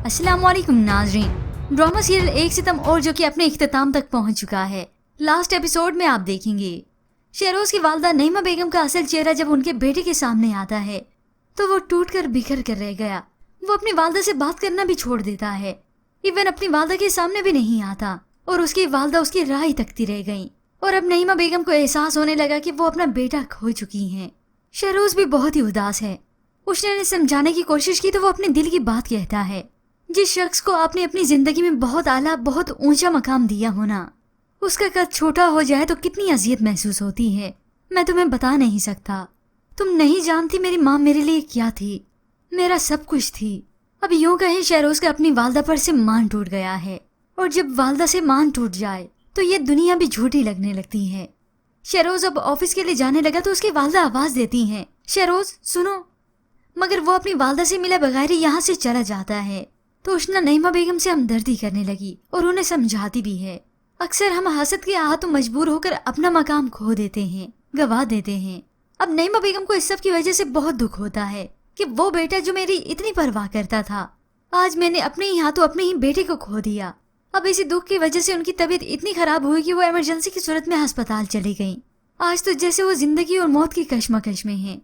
अस्सलाम वालेकुम नाज़रीन। ड्रामा सीरियल 1 सितम और जो कि अपने इख्तिताम तक पहुंच चुका है। लास्ट एपिसोड में आप देखेंगे शहरोज की वालदा नईमा बेगम का असल चेहरा जब उनके बेटे के सामने आता है तो वो टूट कर बिखर कर रह गया। वो अपनी वालदा से बात करना भी छोड़ देता है, इवन अपनी वालदा के सामने भी नहीं आता और उसकी वालदा उसकी राह ही तकती रह गई। और अब नईमा बेगम को एहसास होने लगा कि वो अपना बेटा खो चुकी हैं। शहरोज भी बहुत ही उदास है। उसने उन्हें समझाने की कोशिश की तो वो अपने दिल की बात कहता है। जिस शख्स को आपने अपनी जिंदगी में बहुत आला बहुत ऊंचा मकाम दिया होना, उसका कद छोटा हो जाए तो कितनी अजियत महसूस होती है मैं तुम्हें बता नहीं सकता। तुम नहीं जानती मेरी माँ मेरे लिए क्या थी, मेरा सब कुछ थी। अब यूं कहें शहरोज का अपनी वालदा पर से मान टूट गया है और जब वालदा से मान टूट जाए तो ये दुनिया भी झूठी लगने लगती है। शहरोज अब ऑफिस के लिए जाने लगा तो उसकी वालदा आवाज देती है, शहरोज सुनो। मगर वो अपनी वालदा से मिले बगैर ही यहाँ से चला जाता है। तो उष्णा नईमा बेगम से हमदर्दी करने लगी और उन्हें समझाती भी है। अक्सर हम हसद के हाथों मजबूर होकर अपना मकाम खो देते हैं, गवा देते हैं। अब नईमा बेगम को इस सब की वजह से बहुत दुख होता है कि वो बेटा जो मेरी इतनी परवाह करता था, आज मैंने अपने ही हाथों अपने ही बेटे को खो दिया। अब इसी दुख की वजह से उनकी तबीयत इतनी खराब हुई कि वो इमरजेंसी की सूरत में अस्पताल चली गई। आज तो जैसे वो जिंदगी और मौत की कश्मकश में है।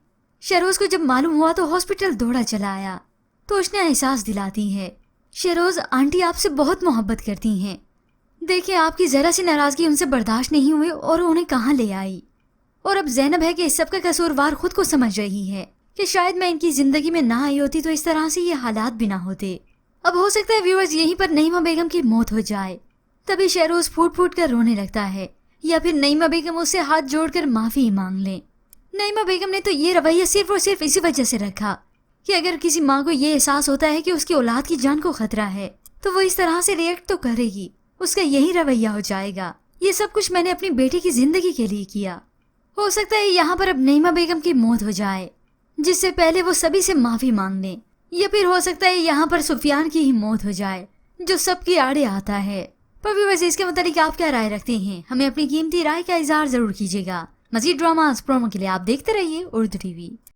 शहरोज को जब मालूम हुआ तो हॉस्पिटल दौड़ा चला आया तो उसने एहसास दिलाती है, शहरोज आंटी आपसे बहुत मोहब्बत करती हैं। देखिए आपकी जरा सी नाराजगी उनसे बर्दाश्त नहीं हुई और उन्हें कहाँ ले आई। और अब ज़ैनब है कि इस सब का कसूरवार खुद को समझ रही है कि शायद मैं इनकी जिंदगी में ना आई होती तो इस तरह से ये हालात भी ना होते। अब हो सकता है व्यूअर्स यहीं पर नईमा बेगम की मौत हो जाए। तभी शहरोज फूट फूट कर रोने लगता है या फिर नईमा बेगम उससे हाथ जोड़कर माफी मांग ले। नईमा बेगम ने तो ये रवैया सिर्फ और सिर्फ इसी वजह से रखा कि अगर किसी माँ को ये एहसास होता है कि उसकी औलाद की जान को खतरा है तो वो इस तरह से रिएक्ट तो करेगी, उसका यही रवैया हो जाएगा। ये सब कुछ मैंने अपनी बेटी की जिंदगी के लिए किया। हो सकता है यहाँ पर अब नईमा बेगम की मौत हो जाए जिससे पहले वो सभी से माफी मांग ले, या फिर हो सकता है यहाँ पर सुफियान की ही मौत हो जाए जो सबकी आड़े आता है। पर भी वैसे इसके मुताबिक आप क्या राय रखते हैं, हमें अपनी कीमती राय का इजहार जरूर कीजिएगा। मजीद ड्रामास प्रोमो के लिए आप देखते रहिए उर्दू टीवी।